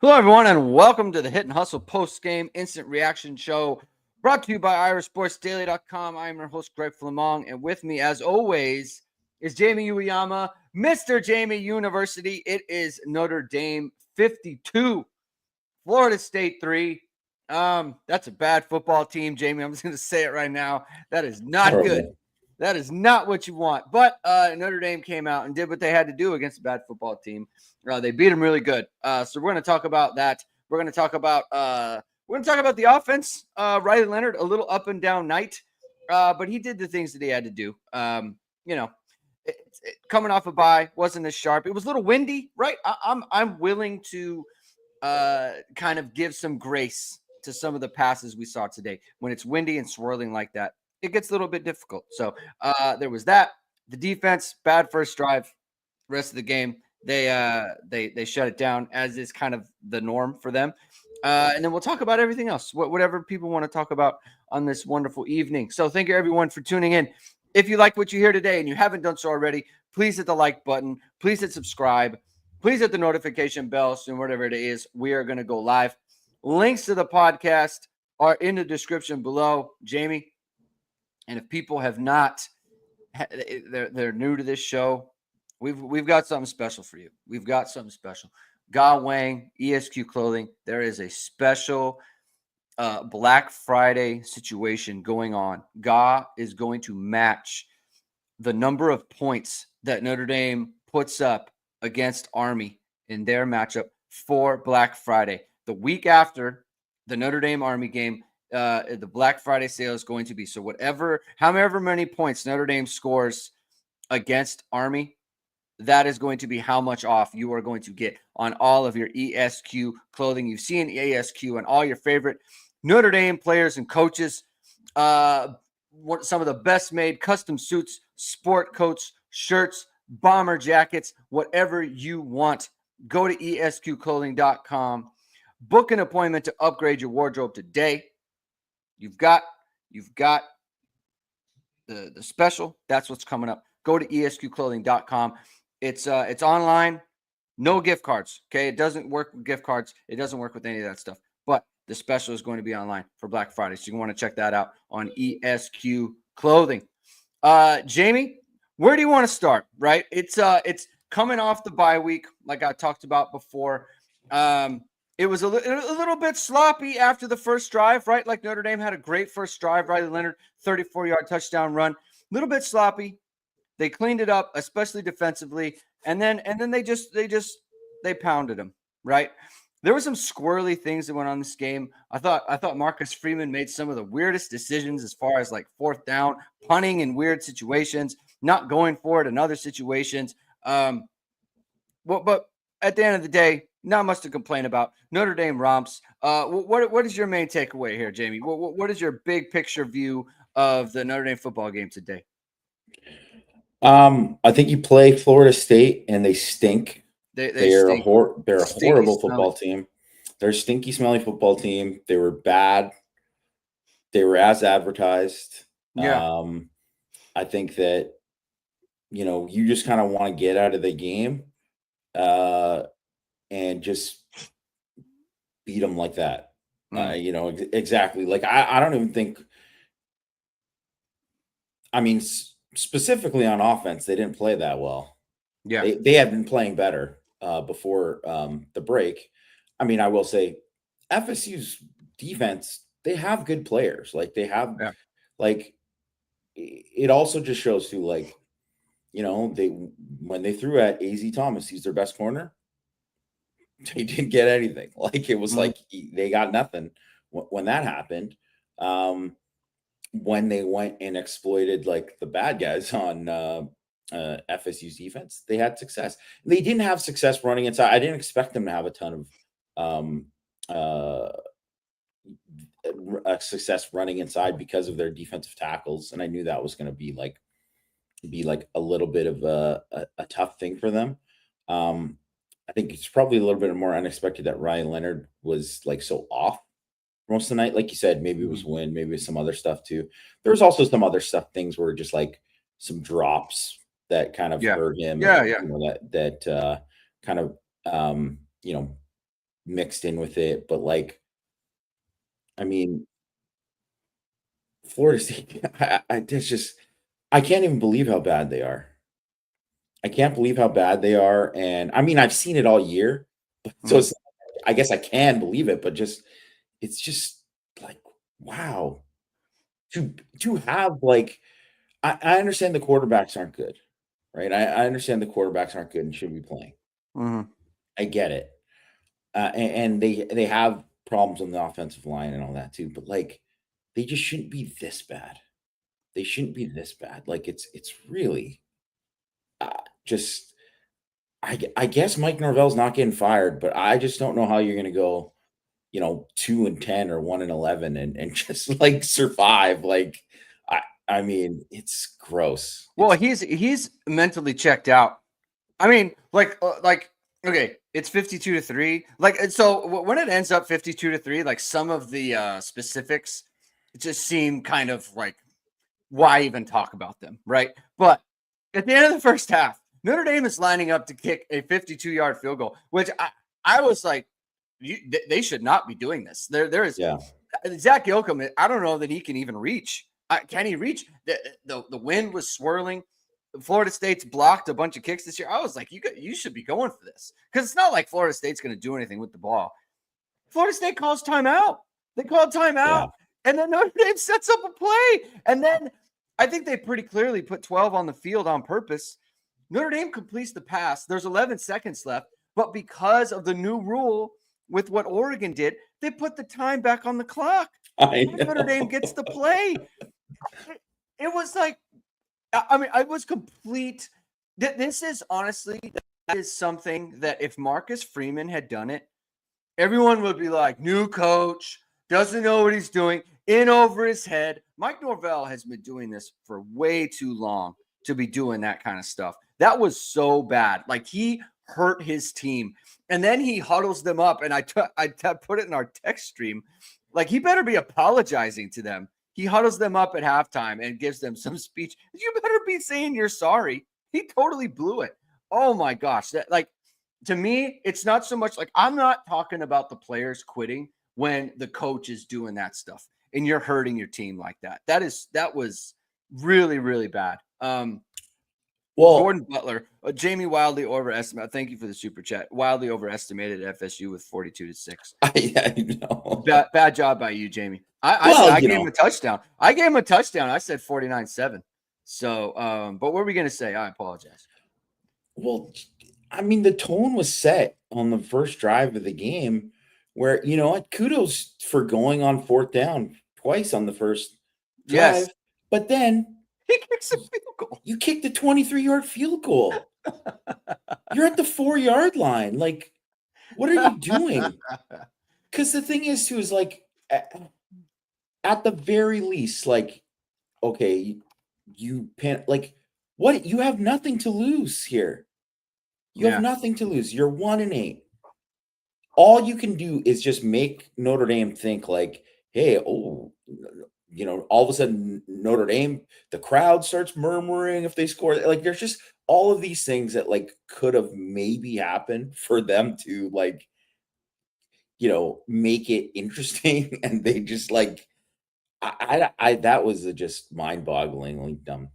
Hello, everyone, and welcome to the Hit and Hustle post-game instant reaction show brought to you by IrishSportsDaily.com. I'm your host, Greg Flammang, and with me, as always, is Jamie Uyeyama, Mr. Jamie University. It is Notre Dame 52, Florida State 3. That's a bad football team, Jamie. I'm just going to say it right now. That is not good. That is not what you want. But Notre Dame came out and did what they had to do against a bad football team. They beat them really good. So we're going to talk about that. We're going to talk about the offense. Riley Leonard, a little up and down night, but he did the things that he had to do. Coming off a bye, wasn't as sharp. It was a little windy, right? I'm willing to kind of give some grace to some of the passes we saw today. When it's windy and swirling like that, it gets a little bit difficult. So there was that. The defense, bad first drive. Rest of the game, they shut it down, as is kind of the norm for them. And then we'll talk about everything else, whatever people want to talk about on this wonderful evening. So thank you, everyone, for tuning in. If you like what you hear today and you haven't done so already, please hit the like button. Please hit subscribe. Please hit the notification bell soon, whatever it is. We are going to go live. Links to the podcast are in the description below, Jamie. And if people have not, they're new to this show, we've got something special for you. We've got something special. Ge Wang, ESQ Clothing. There is a special Black Friday situation going on. Ge is going to match the number of points that Notre Dame puts up against Army in their matchup for Black Friday. The week after the Notre Dame Army game, the Black Friday sale is going to be. So however many points Notre Dame scores against Army, that is going to be how much off you are going to get on all of your ESQ clothing. You've seen ESQ and all your favorite Notre Dame players and coaches. Some of the best made custom suits, sport coats, shirts, bomber jackets, whatever you want. Go to esqclothing.com. Book an appointment to upgrade your wardrobe today. You've got the special. That's what's coming up. Go to esqclothing.com. It's online, no gift cards. Okay, it doesn't work with gift cards. It doesn't work with any of that stuff. But the special is going to be online for Black Friday, so you want to check that out on ESQ Clothing. Jamie, where do you want to start? Right, it's coming off the bye week, like I talked about before. It was a little bit sloppy after the first drive, right? Like Notre Dame had a great first drive. Riley Leonard, 34-yard touchdown run. A little bit sloppy. They cleaned it up, especially defensively, and then they pounded them, right? There were some squirrely things that went on this game. I thought Marcus Freeman made some of the weirdest decisions as far as like fourth down, punting in weird situations, not going for it in other situations. But at the end of the day, not much to complain about. Notre Dame romps. What is your main takeaway here, Jamie? What is your big picture view of the Notre Dame football game today? I think you play Florida State and they stink. They're a horrible football team. They're a stinky, smelly football team. They were bad. They were as advertised. Yeah. I think that, you just kind of want to get out of the game and just beat them like that. Exactly. Like, I don't even think, specifically on offense, they didn't play that well. Yeah. They had been playing better before the break. I will say FSU's defense, they have good players. Like they have, it also just shows too, like, when they threw at AZ Thomas, he's their best corner. They didn't get anything. Like it was like they got nothing when that happened. When they went and exploited like the bad guys on FSU's defense, they had success. They didn't have success running inside. I didn't expect them to have a ton of success running inside because of their defensive tackles, and I knew that was going to be like a little bit of a tough thing for them. I think it's probably a little bit more unexpected that Ryan Leonard was like so off most of the night. Like you said, maybe it was wind, maybe it was some other stuff too. There was also some other stuff, things were just like some drops that kind of hurt him. Yeah. That kind of, mixed in with it, but like, I mean, Florida State, it's just, I can't even believe how bad they are. I can't believe how bad they are. And I mean, I've seen it all year, so Mhm. it's, I guess I can believe it, but just, it's just like, wow. To have like, I understand the quarterbacks aren't good, right? I understand the quarterbacks aren't good and should be playing. Mhm. I get it. And they have problems on the offensive line and all that too, but like, they just shouldn't be this bad. They shouldn't be this bad. Like, it's really just, I guess Mike Norvell's not getting fired, but I just don't know how you're gonna go, 2-10 or 1-11 and just like survive. Like, I mean, it's gross. Well, It's he's mentally checked out. I mean, like okay, it's 52-3. Like, and so when it ends up 52-3, like some of the specifics just seem kind of like, why even talk about them, right? But at the end of the first half, Notre Dame is lining up to kick a 52-yard field goal, which I was like, they should not be doing this. There is yeah. Zach Yoakum. I don't know that he can even reach. Can he reach? The wind was swirling. Florida State's blocked a bunch of kicks this year. I was like, you should be going for this, because it's not like Florida State's going to do anything with the ball. Florida State calls timeout. They called Yeah. timeout, and then Notre Dame sets up a play, and then I think they pretty clearly put 12 on the field on purpose. Notre Dame completes the pass. There's 11 seconds left, but because of the new rule with what Oregon did, they put the time back on the clock. I And Notre Dame know. gets the play. It was like, I mean, I was complete. This is honestly, that is something that if Marcus Freeman had done it, everyone would be like, new coach, doesn't know what he's doing, in over his head. Mike Norvell has been doing this for way too long to be doing that kind of stuff. That was so bad. Like, he hurt his team. And then he huddles them up. And I put it in our text stream. Like, he better be apologizing to them. He huddles them up at halftime and gives them some speech. You better be saying you're sorry. He totally blew it. Oh my gosh. That, like, to me, it's not so much like, I'm not talking about the players quitting when the coach is doing that stuff and you're hurting your team like that. That was really, really bad. Well, Gordon Butler, Jamie wildly overestimated. Thank you for the super chat. Wildly overestimated FSU with 42-6. I know. Bad job by you, Jamie. Well, I gave him a touchdown. I gave him a touchdown. I said 49-7. So, but what were we going to say? I apologize. well, I mean, the tone was set on the first drive of the game where, you know what, kudos for going on fourth down twice on the first Yes. drive, but then He kicks a field goal. you kicked a 23-yard field goal. You're at the 4-yard line. Like, what are you doing? Because the thing is, too, is like, at the very least, like, okay, like, what? You have nothing to lose here. You have Yeah. nothing to lose. You're 1-8. All you can do is just make Notre Dame think like, hey, oh, all of a sudden Notre Dame, the crowd starts murmuring if they score. Like, there's just all of these things that like could have maybe happened for them to like, make it interesting, and they just like, I that was a just mind-bogglingly dumb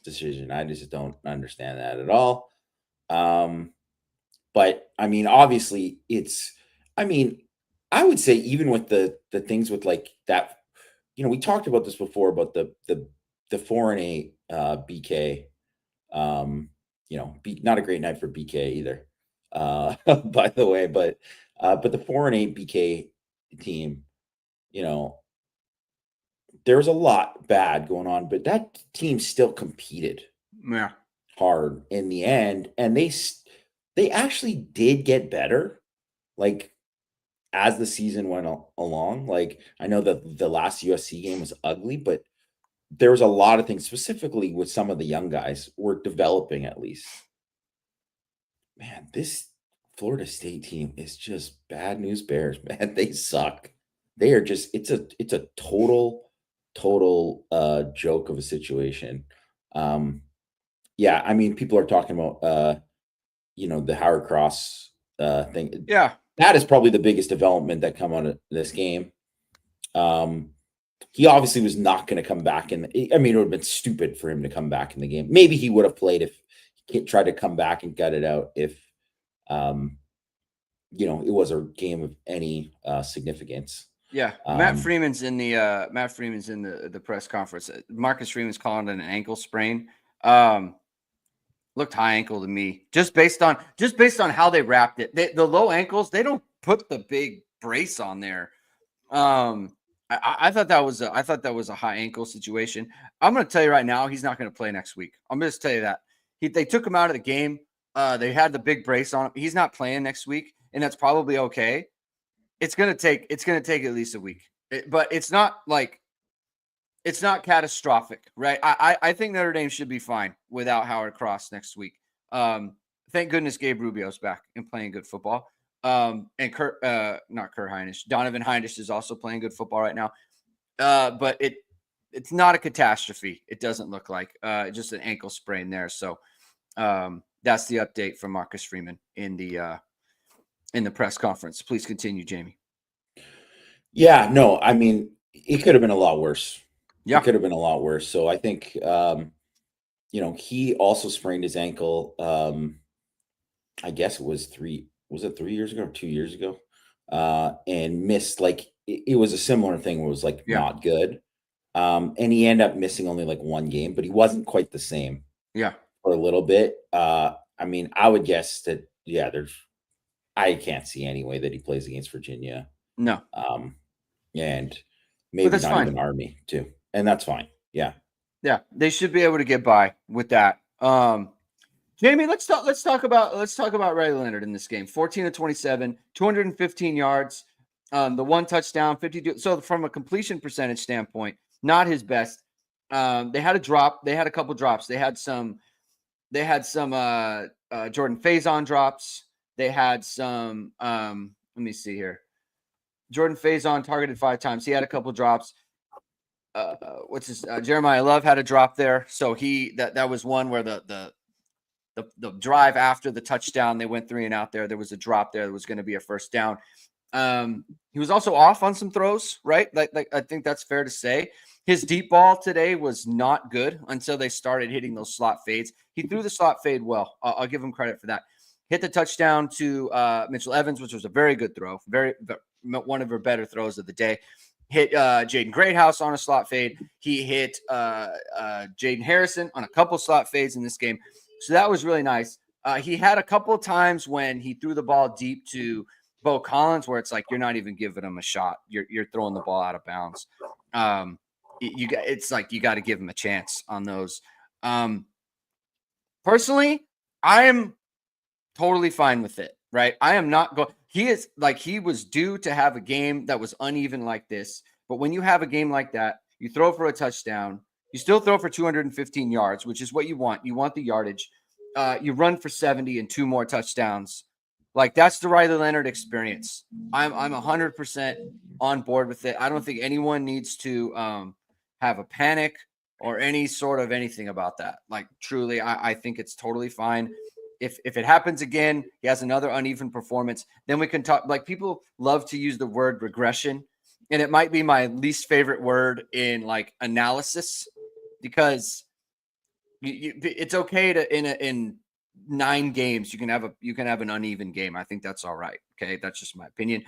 decision. I just don't understand that at all. Um, but I mean, obviously, I mean, I would say even with the things with like that, we talked about this before about the 4-8 BK. Not a great night for BK either. By the way, but the 4-8 BK team, you know, there was a lot bad going on, but that team still competed Yeah. hard in the end, and they actually did get better, like, as the season went along. Like, I know that the last USC game was ugly, but there was a lot of things, specifically with some of the young guys, were developing at least. Man, this Florida State team is just bad news bears, man. They suck. They are just, it's a total joke of a situation. Um, yeah, I mean, people are talking about the Howard Cross thing. Yeah. that is probably the biggest development that come out of this game. He obviously was not going to come back it would have been stupid for him to come back in the game. Maybe he would have played if he tried to come back and gut it out if it was a game of any significance. Yeah, Matt Freeman's in the press conference. Marcus Freeman's calling it an ankle sprain. Looked high ankle to me, just based on how they wrapped it. The low ankles, they don't put the big brace on there. I thought that was a high ankle situation. I'm going to tell you right now, he's not going to play next week. I'm going to tell you that they took him out of the game. They had the big brace on him. He's not playing next week, and that's probably okay. It's going to take at least a week, but it's not catastrophic, right? I think Notre Dame should be fine without Howard Cross next week. Thank goodness Gabe Rubio's back and playing good football. And not Kurt Hinish. Donovan Hinish is also playing good football right now. But it's not a catastrophe. It doesn't look like just an ankle sprain there. So that's the update from Marcus Freeman in the press conference. Please continue, Jamie. Yeah, no, I mean, it could have been a lot worse. Yeah, it could have been a lot worse. So I think he also sprained his ankle. I guess it was 3 years ago or 2 years ago, and missed it was a similar thing where it was not good. And he ended up missing only one game, but he wasn't quite the same. Yeah. For a little bit. I mean, I would guess that, I can't see any way that he plays against Virginia. No. And maybe not even Army too. And that's fine. Yeah. Yeah. They should be able to get by with that. Jamie, let's talk about Riley Leonard in this game. 14 of 27, 215 yards, the one touchdown, 52. So from a completion percentage standpoint, not his best. They had a drop. They had a couple drops. They had some Jordan Faison drops. They had some let me see here. Jordan Faison targeted 5 times. He had a couple drops. Jeremiah Love had a drop there. So that was one where the drive after the touchdown, they went 3 and out there. There was a drop there that was going to be a first down. He was also off on some throws, right? Like I think that's fair to say. His deep ball today was not good until they started hitting those slot fades. He threw the slot fade well. I'll give him credit for that. Hit the touchdown to Mitchell Evans, which was a very good throw. One of her better throws of the day. Hit Jaden Greathouse on a slot fade. He hit Jaden Harrison on a couple slot fades in this game. So that was really nice. He had a couple of times when he threw the ball deep to Bo Collins, where it's like you're not even giving him a shot. You're throwing the ball out of bounds. It's like you got to give him a chance on those. Personally, I am totally fine with it. Right? I am not going. He was due to have a game that was uneven like this. But when you have a game like that, you throw for a touchdown. You still throw for 215 yards, which is what you want. You want the yardage. You run for 70 and 2 more touchdowns. That's the Riley Leonard experience. I'm 100% on board with it. I don't think anyone needs to have a panic or any sort of anything about that. Truly, I think it's totally fine. If it happens again, he has another uneven performance, then we can talk. People love to use the word regression, and it might be my least favorite word in analysis, because it's okay to in 9 games you can have an uneven game. I think that's all right. Okay, that's just my opinion.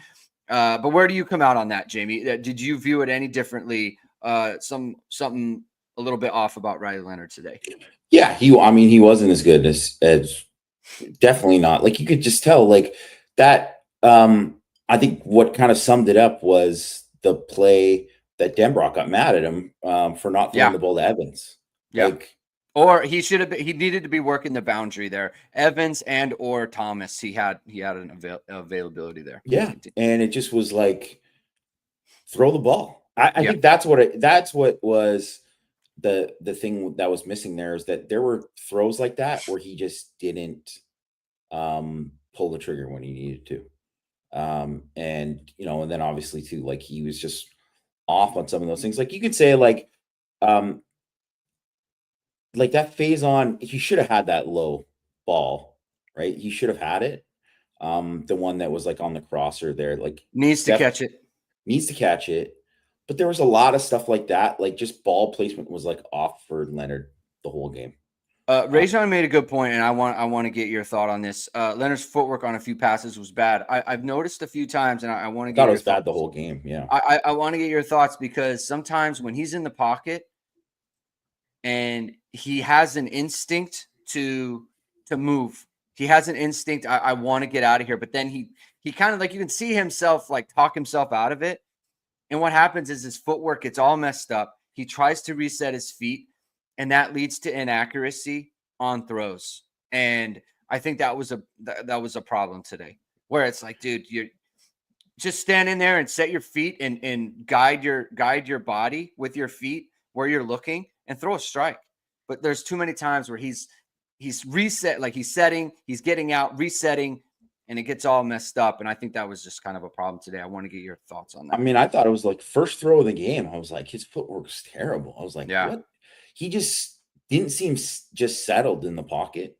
But where do you come out on that, Jamie? Did you view it any differently? Something a little bit off about Riley Leonard today? Yeah, he wasn't as good as definitely not. You could just tell that. I think what kind of summed it up was the play that Denbrock got mad at him for not throwing the ball to Evans. Yeah. Or he should have he needed to be working the boundary there. Evans and or Thomas, he had an availability there. Yeah. And it just was throw the ball. I think that's what was the thing that was missing there, is that there were throws like that where he just didn't pull the trigger when he needed to. And then obviously too, he was just off on some of those things. You could say that phase on, he should have had that low ball, right? He should have had it. The one that was like on the crosser there, like Needs to catch it. needs to catch it. But there was a lot of stuff like that, like just ball placement was like off for Leonard the whole game. Rajon made a good point, and I want to get your thought on this. Leonard's footwork on a few passes was bad. I've noticed a few times, and I want to I get thought it your was bad thoughts. the whole game. Yeah. I want to get your thoughts because sometimes when he's in the pocket and he has an instinct to move, he has an instinct. I want to get out of here, but then he kind of like you can see himself like talk himself out of it. And what happens is his footwork gets all messed up. He tries to reset his feet, and that leads to inaccuracy on throws. And I think that was a problem today, where it's like, dude, you're just stand in there and set your feet and guide your body with your feet where you're looking and throw a strike. But there's too many times where he's reset, like he's setting, he's getting out, resetting, and it gets all messed up. And I think that was just kind of a problem today. I want to get your thoughts on I that. mean, I thought it was like first throw of the game. I was like, his footwork's terrible. I was like, Yeah. what? He just didn't seem just settled in the pocket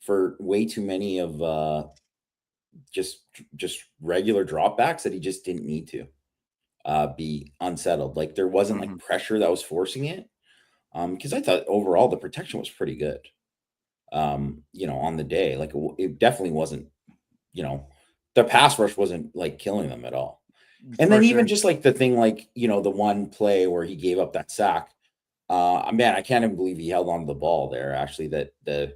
for way too many of just regular dropbacks that he just didn't need to be unsettled. Like there wasn't like pressure that was forcing it. Because I thought overall the protection was pretty good. On the day, like it definitely wasn't. The pass rush wasn't like killing them at all. And then even just like the thing, like, the one play where he gave up that sack, man, I can't even believe he held on to the ball there. Actually, that the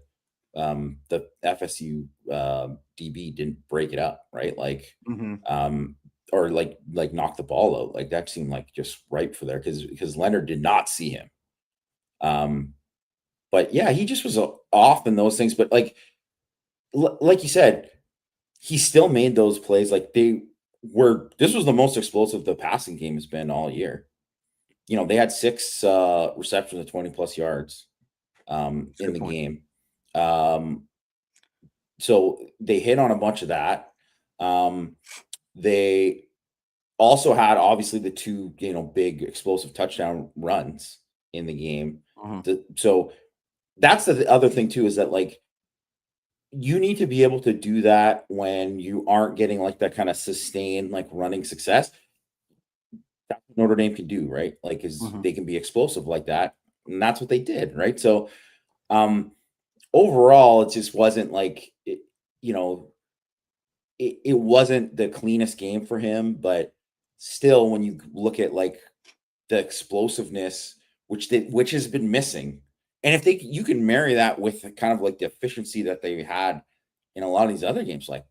FSU DB didn't break it up, right? Like, or like knock the ball out. Like that seemed like just ripe for there because Leonard did not see him. But yeah, he just was off in those things. But like you said, he still made those plays. Like this was the most explosive the passing game has been all year. They had 6 receptions of 20 plus yards in the game. So they hit on a bunch of that. They also had obviously the 2, big explosive touchdown runs in the game. So that's the other thing too, is that like you need to be able to do that when you aren't getting like that kind of sustained like running success. That's what Notre Dame can do, right? Like they can be explosive like that. And that's what they did, right? So overall, it just wasn't like it wasn't the cleanest game for him, but still when you look at like the explosiveness which has been missing. And if you can marry that with kind of like the efficiency that they had in a lot of these other games, like,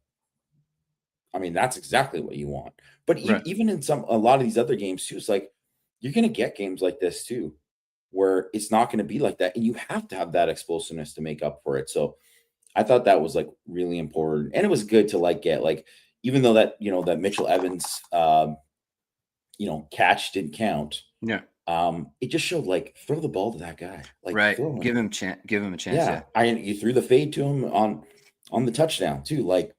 I mean, that's exactly what you want. But even in a lot of these other games too, it's like you're going to get games like this too, where it's not going to be like that, and you have to have that explosiveness to make up for it. So I thought that was like really important, and it was good to like get like, even though that that Mitchell Evans catch didn't count. Yeah. It just showed like throw the ball to that guy, like Give him a chance. Yeah, you threw the fade to him on the touchdown too. Like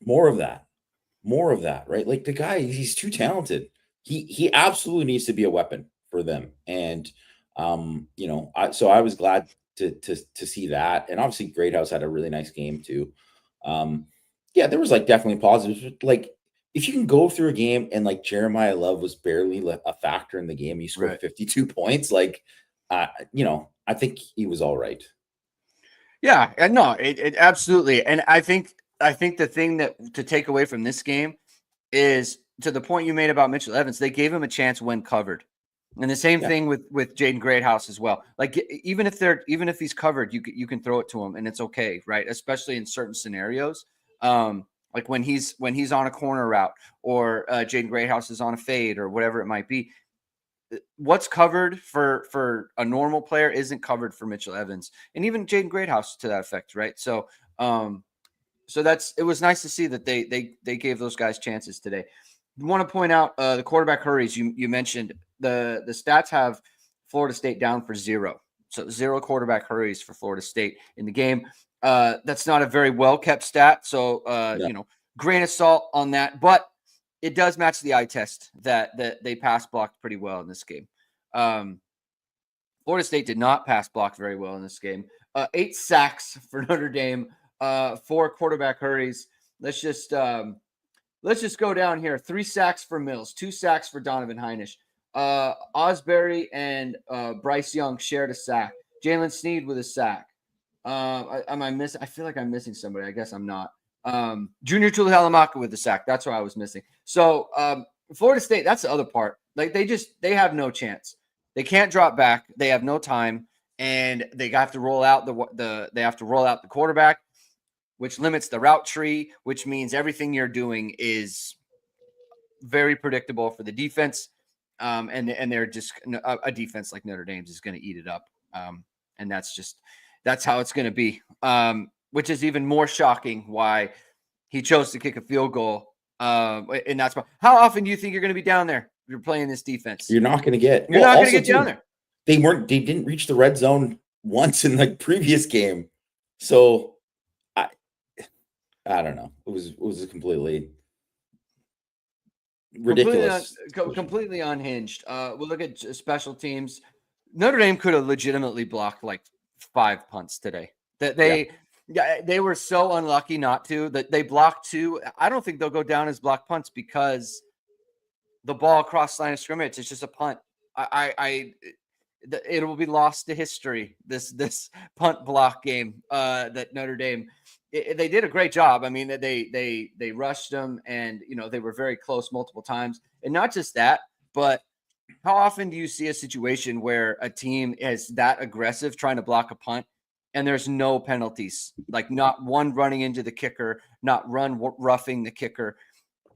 more of that, right? Like the guy, he's too talented. He absolutely needs to be a weapon for them. And so I was glad to see that. And obviously, Greathouse had a really nice game too. Yeah, there was like definitely positives. Like if you can go through a game and like Jeremiah Love was barely a factor in the game, he scored 52 points. Like, I think he was all right. Yeah, and no, it absolutely. And I think the thing that to take away from this game is to the point you made about Mitchell Evans. They gave him a chance when covered, and the same thing with Jaden Greathouse as well. Like even if he's covered, you can throw it to him and it's okay, right? Especially in certain scenarios. Like when he's on a corner route or Jaden Greathouse is on a fade or whatever it might be. What's covered for a normal player isn't covered for Mitchell Evans and even Jaden Greathouse to that effect, right? So, it was nice to see that they gave those guys chances today. I want to point out the quarterback hurries. You mentioned the stats have Florida State down for 0, so 0 quarterback hurries for Florida State in the game. That's not a very well kept stat, so grain of salt on that, but it does match the eye test that they pass blocked pretty well in this game. Florida State did not pass block very well in this game. 8 sacks for Notre Dame, 4 quarterback hurries. let's just go down here. 3 sacks for Mills, 2 sacks for Donovan Heinisch. Osbury and Bryce Young shared a sack. Jalen Sneed with a sack. Am I missing? I feel like I'm missing somebody. I guess I'm not. Junior Tuihalamaka with the sack. That's what I was missing. So Florida State, that's the other part. Like they have no chance. They can't drop back. They have no time, and they have to roll out the quarterback, which limits the route tree, which means everything you're doing is very predictable for the defense. And they're just a defense like Notre Dame's is going to eat it up. And that's how it's going to be. Which is even more shocking why he chose to kick a field goal. And that's how often do you think you're going to be down there if you're playing this defense? You're not going to get. You're not going to get down there. They didn't reach the red zone once in the previous game. So I don't know. It was a completely ridiculous. Completely unhinged. We'll look at special teams. Notre Dame could have legitimately blocked like 5 punts today. They were so unlucky not to. That they blocked 2. I don't think they'll go down as block punts because the ball across line of scrimmage. It's just a punt. It will be lost to history. This punt block game that Notre Dame. They did a great job. I mean, they rushed them, and they were very close multiple times. And not just that, but how often do you see a situation where a team is that aggressive trying to block a punt, and there's no penalties, like not one running into the kicker, not roughing the kicker?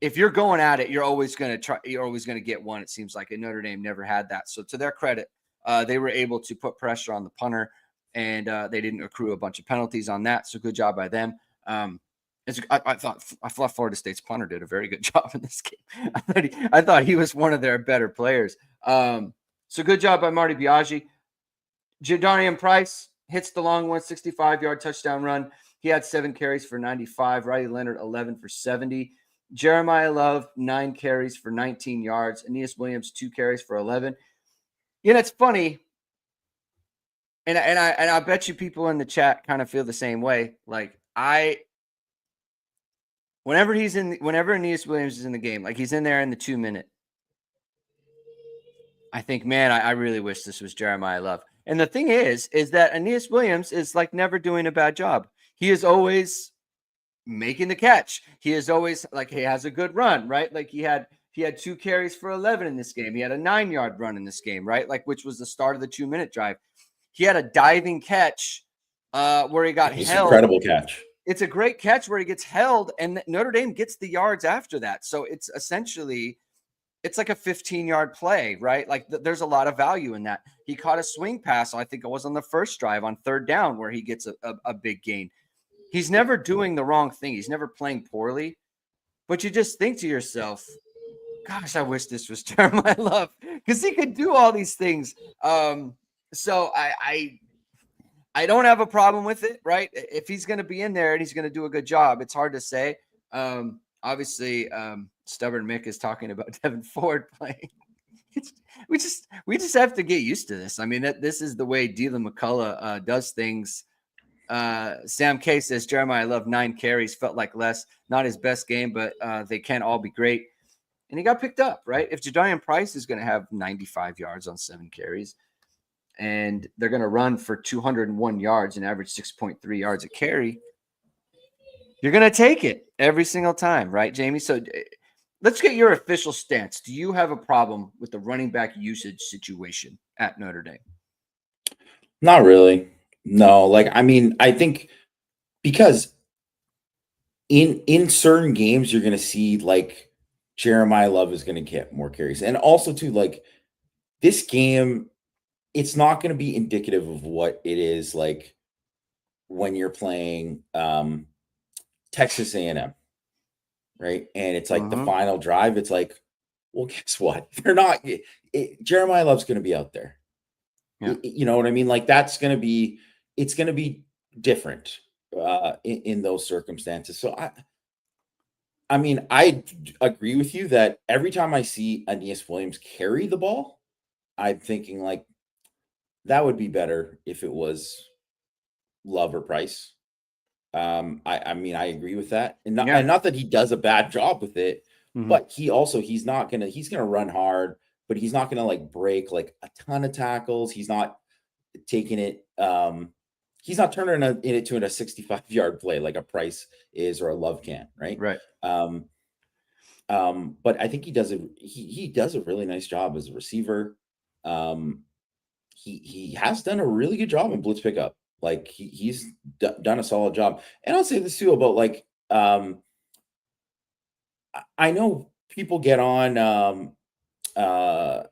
If you're going at it, you're always going to get one. It seems like, and Notre Dame never had that. So to their credit, they were able to put pressure on the punter, and they didn't accrue a bunch of penalties on that. So good job by them. I thought Florida State's punter did a very good job in this game. I thought he was one of their better players. So good job by Marty Biaggi. Jadarian Price hits the long 165-yard touchdown run. He had 7 carries for 95. Riley Leonard, 11 for 70. Jeremiah Love, 9 carries for 19 yards. Aeneas Williams, 2 carries for 11. It's funny. And I bet you people in the chat kind of feel the same way. Like whenever Aeneas Williams is in the game, like he's in there in the 2-minute, I think, man, I really wish this was Jeremiah Love. And the thing is that Aeneas Williams is like never doing a bad job. He is always making the catch. He is always like, he has a good run, right? Like he had 2 carries for 11 in this game. He had a 9-yard run in this game, right? Like, which was the start of the 2-minute drive. He had a diving catch where he got held. Incredible catch. It's a great catch where he gets held, and Notre Dame gets the yards after that. So it's essentially, it's like a 15-yard play, right? Like there's a lot of value in that. He caught a swing pass, I think it was on the first drive on 3rd down, where he gets a big gain. He's never doing the wrong thing. He's never playing poorly. But you just think to yourself, gosh, I wish this was Jeremiah Love, because he could do all these things. So I don't have a problem with it, right? If he's going to be in there and he's going to do a good job, it's hard to say. Obviously, Stubborn Mick is talking about Devin Ford playing. We just have to get used to this. I mean, this is the way Dylan McCullough does things. Sam K says Jeremiah Love 9 carries, felt like less, not his best game, but they can all be great. And he got picked up, right? If Jadarian Price is going to have 95 yards on 7 carries, and they're going to run for 201 yards and average 6.3 yards a carry, you're going to take it every single time, right, Jamie? So let's get your official stance. Do you have a problem with the running back usage situation at Notre Dame? Not really. No, like, I mean, I think because in certain games, you're going to see like Jeremiah Love is going to get more carries. And also too, like this game, it's not going to be indicative of what it is like when you're playing Texas A&M, right? And it's like the final drive. It's like, well, guess what? They're not. Jeremiah Love's going to be out there. Yeah. You know what I mean? Like it's going to be different in those circumstances. So I mean, I agree with you that every time I see Aeneas Williams carry the ball, I'm thinking like that would be better if it was Love or Price. I mean, I agree with that, and Yeah. not that he does a bad job with it, Mhm. but he's gonna run hard, but he's not gonna like break like a ton of tackles. He's not taking it. He's not turning it into a 65-yard play like a Price is or a Love can, right? Right. Um, but I think he does a really nice job as a receiver. Um, he has done a really good job in blitz pickup. Like done a solid job. And I'll say this too about like I know people get on uh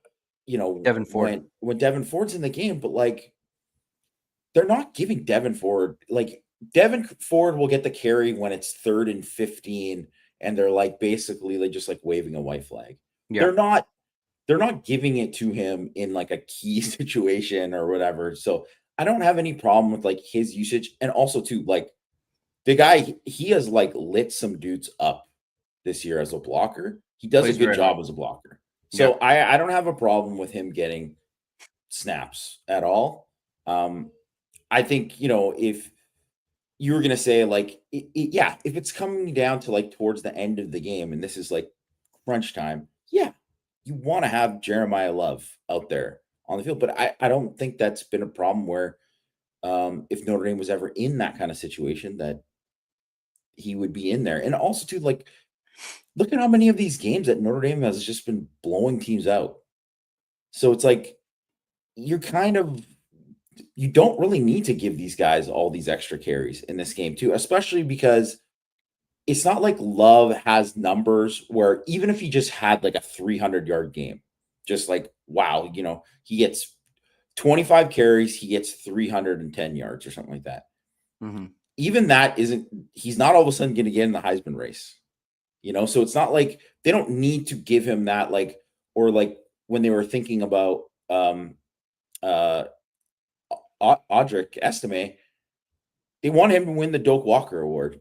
Devin Ford. when Devin Ford's in the game, but like they're not giving Devin Ford like Devin Ford will get the carry when it's 3rd and 15 and they're like basically like just like waving a white flag. Yeah. They're not they're not giving it to him in like a key situation or whatever. So I don't have any problem with like his usage. And also too, like the guy, he has like lit some dudes up this year as a blocker. He does a Plays good very hard. job as a blocker. Yeah. So I don't have a problem with him getting snaps at all. I think, if you were going to say like, yeah, if it's coming down to like towards the end of the game and this is like crunch time, yeah, you want to have Jeremiah Love out there on the field. But I don't think that's been a problem where if Notre Dame was ever in that kind of situation that he would be in there. And also too, like, look at how many of these games that Notre Dame has just been blowing teams out. So it's like you're kind of you don't really need to give these guys all these extra carries in this game too, especially because it's not like Love has numbers where even if he just had like a 300-yard game, just like wow, he gets 25 carries, he gets 310 yards or something like that. Mhm. Even that isn't he's not all of a sudden going to get in the Heisman race. So it's not like they don't need to give him that like or like when they were thinking about uh Audric Estime, they wanted him to win the Doak Walker Award,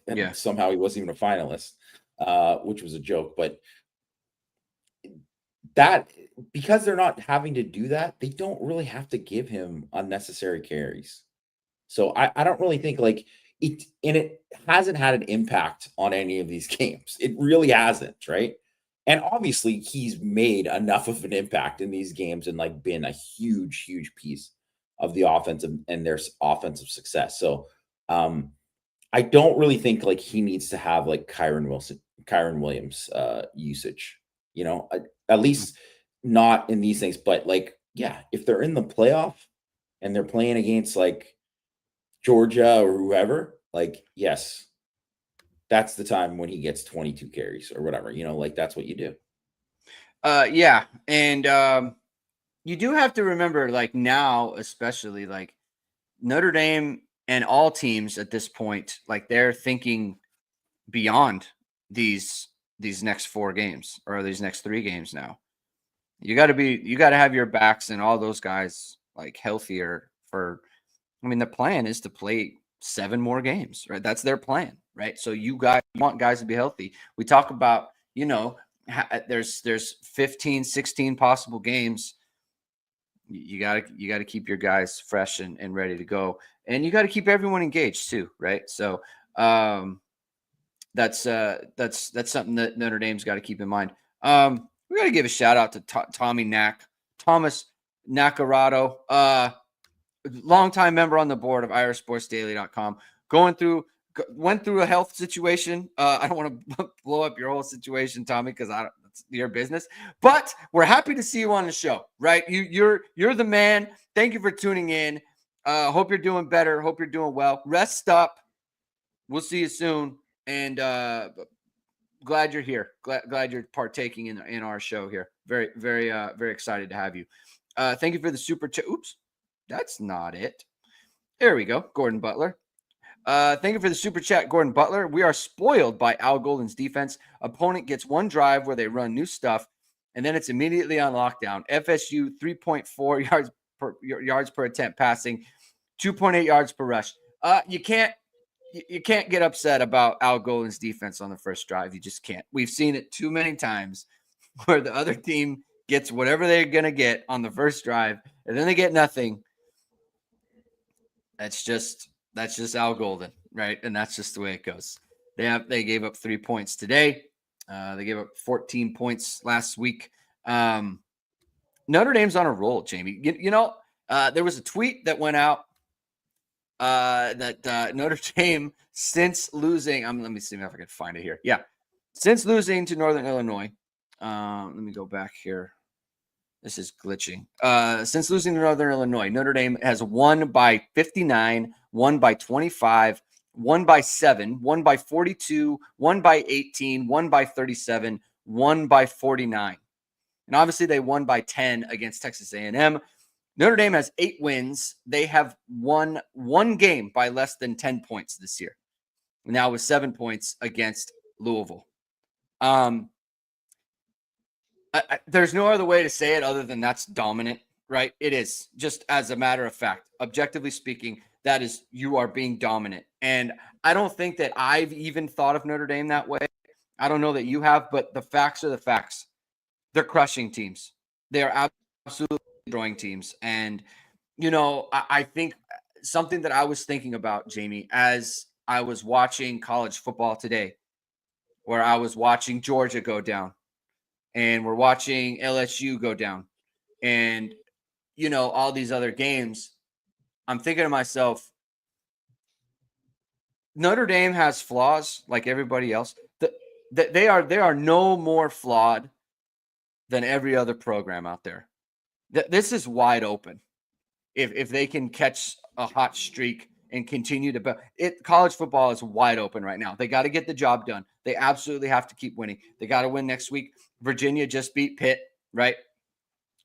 Yeah. and somehow he wasn't even a finalist, which was a joke. But that because they're not having to do that, they don't really have to give him unnecessary carries. So I don't really think like it hasn't had an impact on any of these games. It really hasn't, right? And obviously he's made enough of an impact in these games and like been a huge, huge piece of the offensive and their offensive success. So I don't really think like he needs to have like Kyron Williams usage, at least not in these things. But like, yeah, if they're in the playoff and they're playing against like Georgia or whoever, like, yes, that's the time when he gets 22 carries or whatever, like that's what you do. Yeah. And you do have to remember, like now, especially like Notre Dame and all teams at this point, like they're thinking beyond these next 4 games or these next 3 games now. You got to have your backs and all those guys like healthier for. I mean, the plan is to play 7 more games, right? That's their plan, right? So you want guys to be healthy. We talk about, there's 15, 16 possible games. You got to keep your guys fresh and ready to go, and you got to keep everyone engaged too, right? So that's something that Notre Dame's got to keep in mind. We got to give a shout out to Thomas Nacarado, longtime member on the board of irishsportsdaily.com. Went through a health situation. I don't want to blow up your whole situation, Tommy, because it's your business. But we're happy to see you on the show, right? You're the man. Thank you for tuning in. Hope you're doing better. Hope you're doing well. Rest up. We'll see you soon. And glad you're here. Glad you're partaking in our show here. Very, very, very excited to have you. Thank you for the super chat. Oops, that's not it. There we go. Gordon Butler. Thank you for the super chat, Gordon Butler. We are spoiled by Al Golden's defense. Opponent gets one drive where they run new stuff, and then it's immediately on lockdown. FSU 3.4 yards per attempt passing, 2.8 yards per rush. You can't get upset about Al Golden's defense on the first drive. You just can't. We've seen it too many times where the other team gets whatever they're gonna get on the first drive, and then they get nothing. That's just Al Golden, right? And that's just the way it goes. They gave up 3 points today. They gave up 14 points last week. Notre Dame's on a roll, Jamie. There was a tweet that went out that Notre Dame, since losing, let me see if I can find it here. Yeah, since losing to Northern Illinois, let me go back here. This is glitching. Since losing to Northern Illinois, Notre Dame has won by 59, won by 25, won by 7, won by 42, won by 18, won by 37, won by 49. And obviously they won by 10 against Texas A&M. Notre Dame has 8 wins. They have won one game by less than 10 points this year. Now with 7 points against Louisville. There's no other way to say it other than that's dominant, right? It is, just as a matter of fact. Objectively speaking, that is, you are being dominant. And I don't think that I've even thought of Notre Dame that way. I don't know that you have, but the facts are the facts. They're crushing teams. They are absolutely destroying teams. And, I think something that I was thinking about, Jamie, as I was watching college football today, where I was watching Georgia go down, and we're watching LSU go down, and, all these other games, I'm thinking to myself, Notre Dame has flaws like everybody else. They are no more flawed than every other program out there. This is wide open. If they can catch a hot streak and continue to college football is wide open right now. They got to get the job done. They absolutely have to keep winning. They got to win next week. Virginia just beat Pitt, right?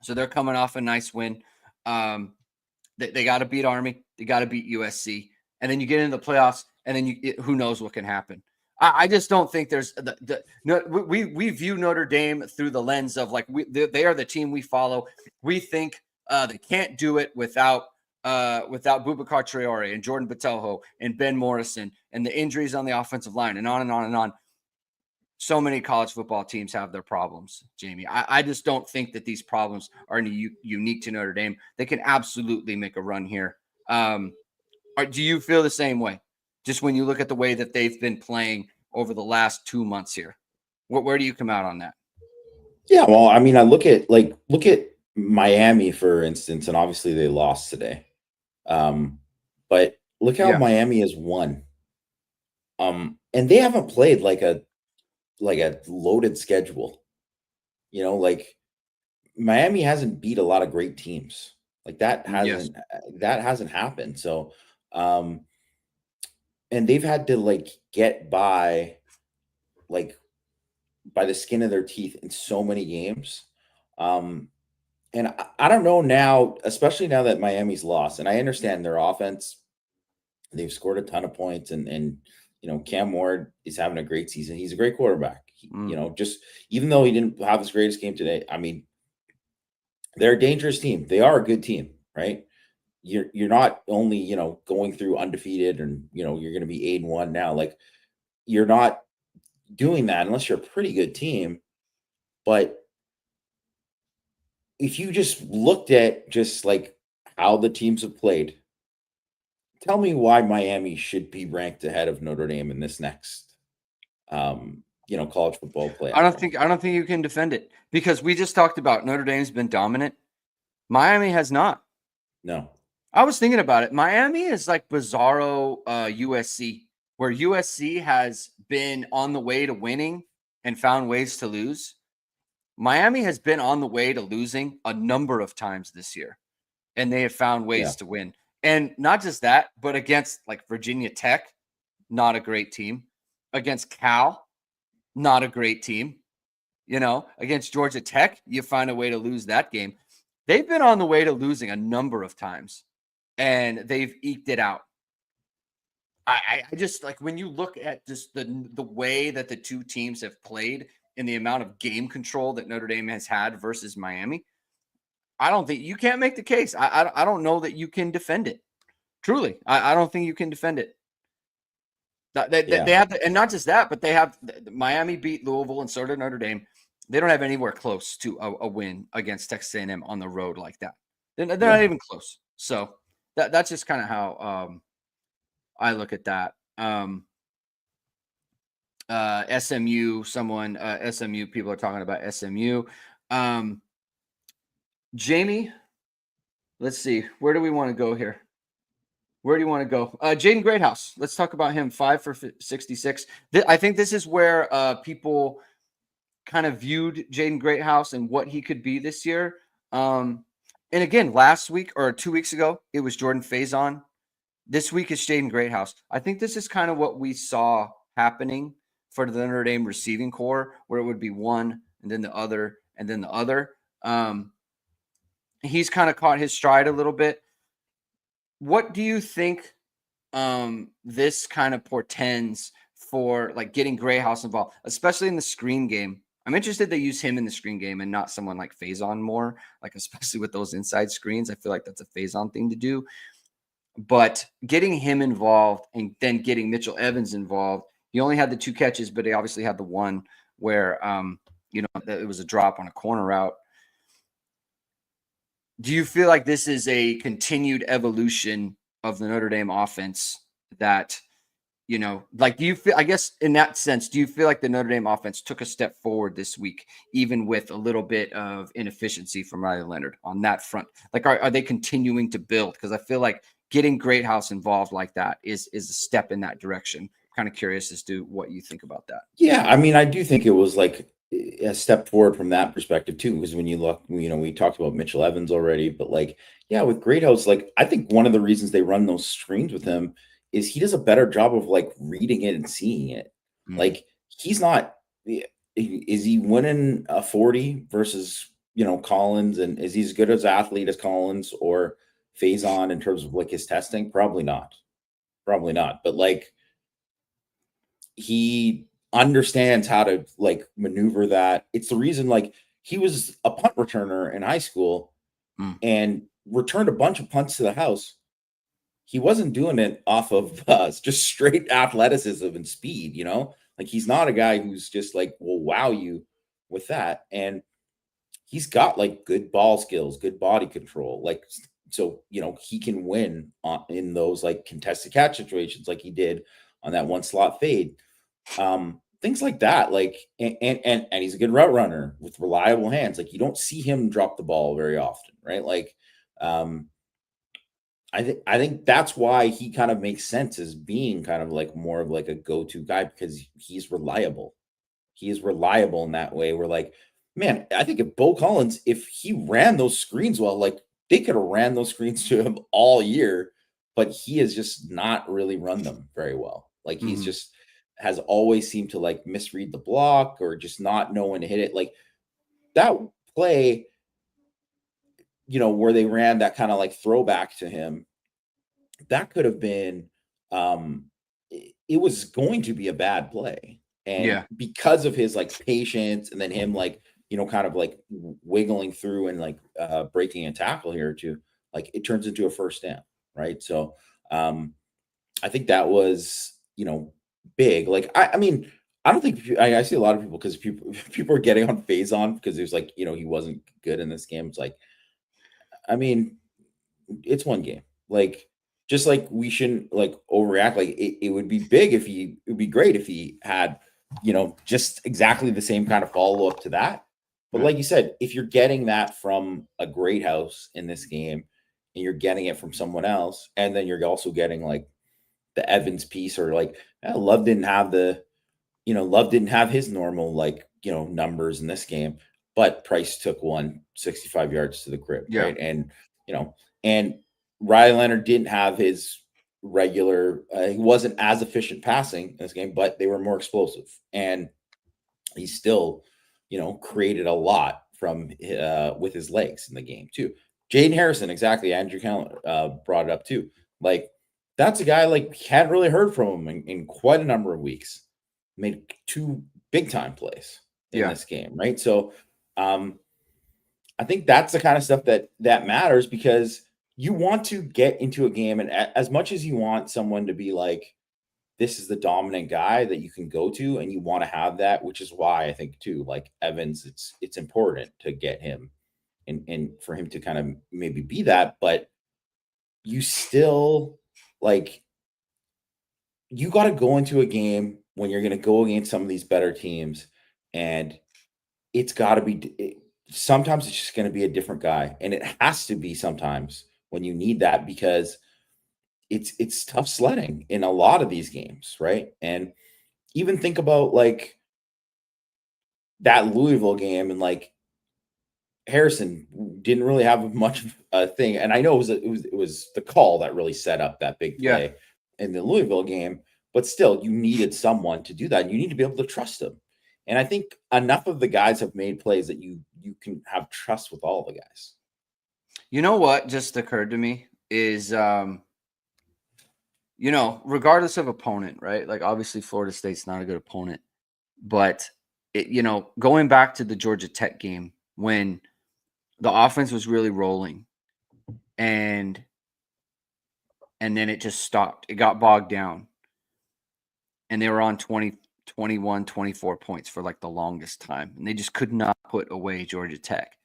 So they're coming off a nice win. They got to beat Army. They got to beat USC. And then you get into the playoffs, and then who knows what can happen. I just don't think there's we view Notre Dame through the lens of like they are the team we follow. We think they can't do it without Boubacar Traore and Jordan Botelho and Ben Morrison and the injuries on the offensive line and on and on and on. So many college football teams have their problems, Jamie. I just don't think that these problems are unique to Notre Dame. They can absolutely make a run here. Do you feel the same way? Just when you look at the way that they've been playing over the last 2 months here, where do you come out on that? Yeah, well, I mean, I look at Miami, for instance, and obviously they lost today. But look how Miami has won. And they haven't played like a loaded schedule. Like Miami hasn't beat a lot of great teams. Like that hasn't happened. So, and they've had to get by the skin of their teeth in so many games. And I don't know now, especially now that Miami's lost, and I understand their offense, they've scored a ton of points, and Cam Ward is having a great season. He's a great quarterback. Just even though he didn't have his greatest game today, I mean, they're a dangerous team. They are a good team, right? You're not only, going through undefeated and, you're going to be 8-1 now. Like, you're not doing that unless you're a pretty good team. But if you just looked at just how the teams have played, tell me why Miami should be ranked ahead of Notre Dame in this next, college football playoff. I don't think you can defend it, because we just talked about Notre Dame's been dominant. Miami has not. No. I was thinking about it. Miami is like bizarro USC, where USC has been on the way to winning and found ways to lose. Miami has been on the way to losing a number of times this year, and they have found ways to win. And not just that, but against Virginia Tech, not a great team. Against Cal, not a great team. Against Georgia Tech, you find a way to lose that game. They've been on the way to losing a number of times, and they've eked it out. I just when you look at just the way that the two teams have played and the amount of game control that Notre Dame has had versus Miami, I don't think you can't make the case. I don't know that you can defend it. Truly, I don't think you can defend it. They have, and not just that, but they have Miami beat Louisville and so did Notre Dame. They don't have anywhere close to a win against Texas A&M on the road like that. They're not even close. So that's just kind of how I look at that. SMU, SMU people are talking about SMU. Jamie, let's see. Where do we want to go here? Where do you want to go? Jaden Greathouse. Let's talk about him. 5 for 66. I think this is where people kind of viewed Jaden Greathouse and what he could be this year. And again, last week or 2 weeks ago, it was Jordan Faison. This week is Jaden Greathouse. I think this is kind of what we saw happening for the Notre Dame receiving core, where it would be one and then the other and then the other. He's kind of caught his stride a little bit. What do you think this kind of portends for like getting Greathouse involved, especially in the screen game? I'm interested they use him in the screen game and not someone like Faison more, like especially with those inside screens. I feel like that's a Faison thing to do. But getting him involved and then getting Mitchell Evans involved, he only had the 2 catches, but he obviously had the one where, it was a drop on a corner route. Do you feel like this is a continued evolution of the Notre Dame offense that, do you feel, I guess in that sense, do you feel like the Notre Dame offense took a step forward this week, even with a little bit of inefficiency from Riley Leonard on that front? Like, are they continuing to build? Because I feel like getting Greathouse involved like that is a step in that direction. Kind of curious as to what you think about that. Yeah, I mean, I do think it was like a step forward from that perspective too, because when you look, we talked about Mitchell Evans already, but like, yeah, with Greathouse, like I think one of the reasons they run those screens with him is he does a better job of like reading it and seeing it. Mm-hmm. Like he's not, is he winning a 40 versus, Collins, and is he as good as athlete as Collins or Faison in terms of like his testing? Probably not. But like, he understands how to like maneuver that. It's the reason like he was a punt returner in high school and returned a bunch of punts to the house. He wasn't doing it off of just straight athleticism and speed, like he's not a guy who's just like will wow you with that. And he's got like good ball skills, good body control, like so he can win in those like contested catch situations like he did on that one slot fade. Things like that, like and he's a good route runner with reliable hands. Like you don't see him drop the ball very often, right? Like I think that's why he kind of makes sense as being kind of like more of like a go-to guy, because he's reliable. He is reliable in that way. We're like, man, I think if Bo Collins, if he ran those screens well, like they could have ran those screens to him all year, but he has just not really run them very well. Like he's just has always seemed to like misread the block or just not know when to hit it. Like that play, where they ran that kind of like throwback to him, that could have been, it was going to be a bad play. And because of his like patience and then him like, kind of like wiggling through and like breaking a tackle here or two, like it turns into a first down. Right. So I think that was, big. Like, I mean, I don't think I see a lot of people because people are getting on Faison because there's like, he wasn't good in this game. It's like, I mean, it's one game. Like, just like we shouldn't like overreact. Like it would be big if it would be great if he had, just exactly the same kind of follow up to that. But like you said, if you're getting that from a Greathouse in this game and you're getting it from someone else, and then you're also getting like the Evans piece, or like Love didn't have his normal like, numbers in this game, but Price took 165 yards to the crib. Right. And, and Riley Leonard didn't have his regular, he wasn't as efficient passing in this game, but they were more explosive. And he still, created a lot from with his legs in the game too. Jaden Harrison, exactly. Andrew Keller brought it up too. Like that's a guy like hadn't really heard from him in quite a number of weeks. Made 2 big time plays in this game, right? So I think that's the kind of stuff that matters, because you want to get into a game, and as much as you want someone to be like, this is the dominant guy that you can go to, and you want to have that, which is why I think too, like Evans, it's important to get him and for him to kind of maybe be that, but you still like, you got to go into a game when you're going to go against some of these better teams, and it's got to be. Sometimes it's just going to be a different guy, and it has to be sometimes when you need that, because it's tough sledding in a lot of these games, right? And even think about like that Louisville game, and like Harrison didn't really have much of a thing, and I know it was the call that really set up that big Yeah. play in the Louisville game, but still, you needed someone to do that. You need to be able to trust them, and I think enough of the guys have made plays that you can have trust with all the guys. You know what just occurred to me is, regardless of opponent, right? Like obviously Florida State's not a good opponent, but going back to the Georgia Tech game when the offense was really rolling and then it just stopped. It got bogged down and they were on 20, 21, 24 points for like the longest time. And they just could not put away Georgia Tech.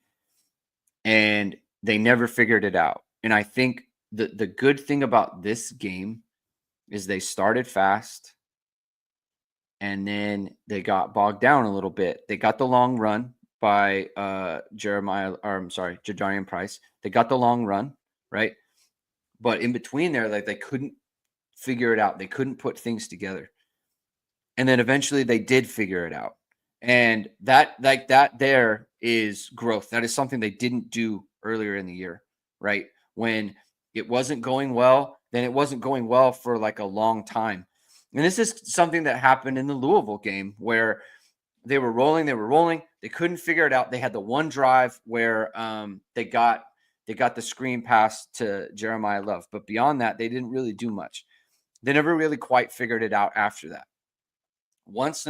And they never figured it out. And I think the good thing about this game is they started fast and then they got bogged down a little bit. They got the long run by Jadarian Price. They got the long run, right? But in between there, like they couldn't figure it out. They couldn't put things together. And then eventually they did figure it out. And that there is growth. That is something they didn't do earlier in the year, right? When it wasn't going well, then it wasn't going well for like a long time. And this is something that happened in the Louisville game where they were rolling. They couldn't figure it out. They had the one drive where they got the screen pass to Jeremiah Love. But beyond that, they didn't really do much. They never really quite figured it out after that. Once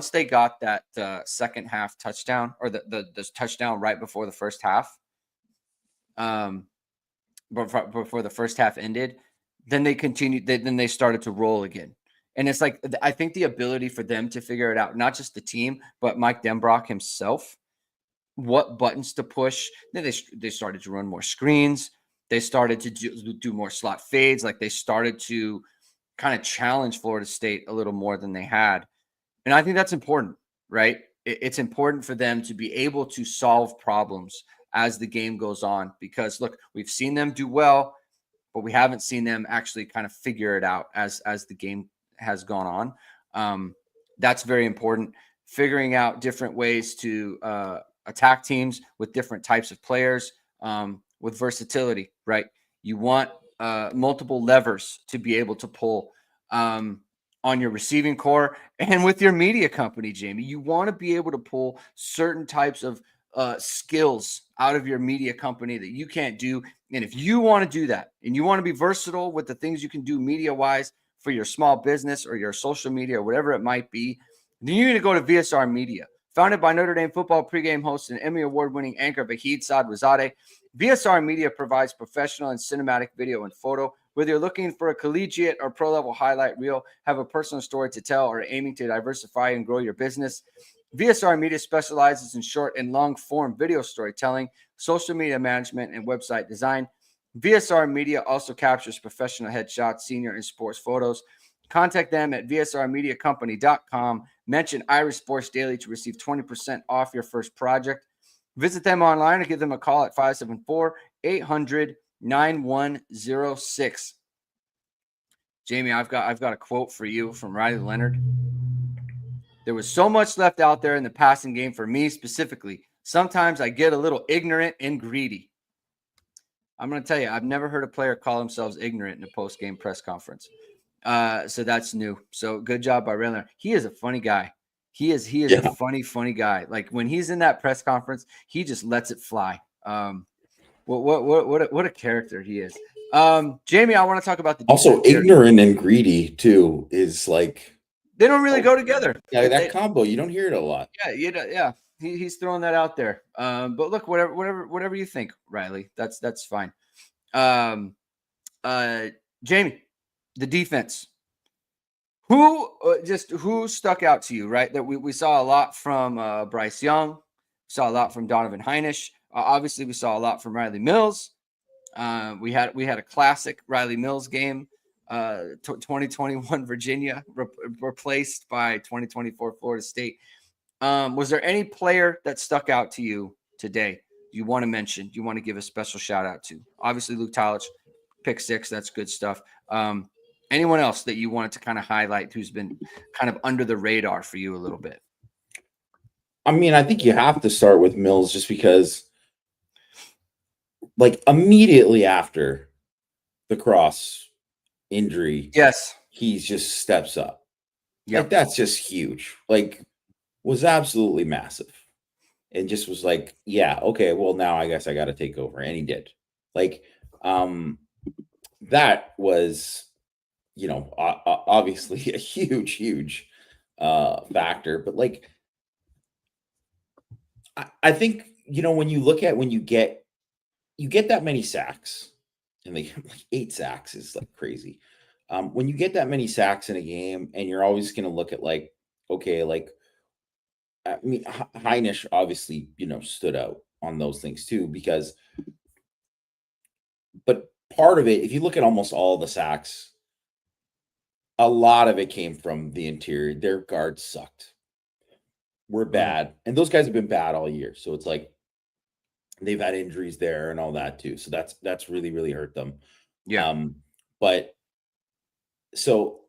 they got that second half touchdown, or the touchdown right before the first half, before the first half ended, then they continued. Then they started to roll again. And it's like, I think the ability for them to figure it out, not just the team, but Mike Denbrock himself, what buttons to push. Then they started to run more screens. They started to do more slot fades. Like they started to kind of challenge Florida State a little more than they had. And I think that's important, right? It's important for them to be able to solve problems as the game goes on, because look, we've seen them do well, but we haven't seen them actually kind of figure it out as the game has gone on. That's very important. Figuring out different ways to attack teams with different types of players, with versatility, right? You want multiple levers to be able to pull on your receiving core and with your media company, Jamie. You want to be able to pull certain types of skills out of your media company that you can't do. And if you want to do that and you want to be versatile with the things you can do media wise for your small business or your social media or whatever it might be, then you need to go to VSR Media. Founded by Notre Dame Football pregame host and Emmy Award-winning anchor Vahid Sadwazadeh, VSR Media provides professional and cinematic video and photo. Whether you're looking for a collegiate or pro-level highlight reel, have a personal story to tell, or aiming to diversify and grow your business, VSR Media specializes in short and long-form video storytelling, social media management, and website design. VSR Media also captures professional headshots, senior and sports photos. Contact them at vsrmediacompany.com. Mention Irish Sports Daily to receive 20% off your first project. Visit them online or give them a call at 574-800-9106. Jamie, I've got a quote for you from Riley Leonard. There was so much left out there in the passing game for me specifically. Sometimes I get a little ignorant and greedy. I'm going to tell you, I've never heard a player call themselves ignorant in a post-game press conference. So that's new. So good job by Riley Leonard. He is a funny guy. He is a funny guy. Like when he's in that press conference, he just lets it fly. What a character he is. Jamie, I want to talk about the defense also ignorant and greedy too is like they don't really go together. Yeah, that combo, you don't hear it a lot. Yeah. He's throwing that out there. But look, whatever you think, Riley, that's fine. Jamie, the defense. Who stuck out to you, right? That we saw a lot from Bryce Young, saw a lot from Donovan Heinisch. Obviously, we saw a lot from Riley Mills. We had a classic Riley Mills game 2021 Virginia replaced by 2024 Florida State. Was there any player that stuck out to you today you want to mention, you want to give a special shout out to? Obviously, Luke Talich, pick 6. That's good stuff. Anyone else that you wanted to kind of highlight who's been kind of under the radar for you a little bit? I mean, I think you have to start with Mills just because, like, immediately after the cross injury, Yes, he just steps up. yeah, Like, that's just huge. Like, was absolutely massive. And just was like, yeah, okay, well, now I guess I got to take over. And he did. Like, that was, obviously a huge factor. But, like, I think, when you get that many sacks, and like 8 sacks is like crazy. When you get that many sacks in a game, and you're always going to look at, like, okay, like, I mean, Heinisch obviously, stood out on those things too, but part of it, if you look at almost all the sacks, a lot of it came from the interior. Their guards sucked. We're bad. And those guys have been bad all year. So it's like they've had injuries there and all that too. So that's really, really hurt them. yeah. But so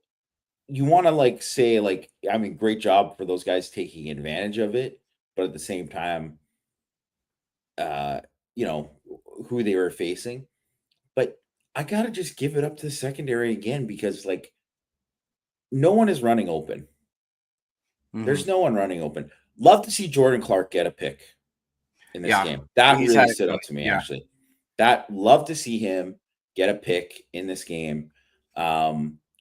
you want to, like, say, like, I mean, great job for those guys taking advantage of it, but at the same time, you know, who they were facing. But I gotta just give it up to the secondary again, because, like, no one is running open. There's no one running open. Love to see Jordan Clark get a pick in this game. That He's really had it stood going. out to me, Yeah. actually. Love to see him get a pick in this game.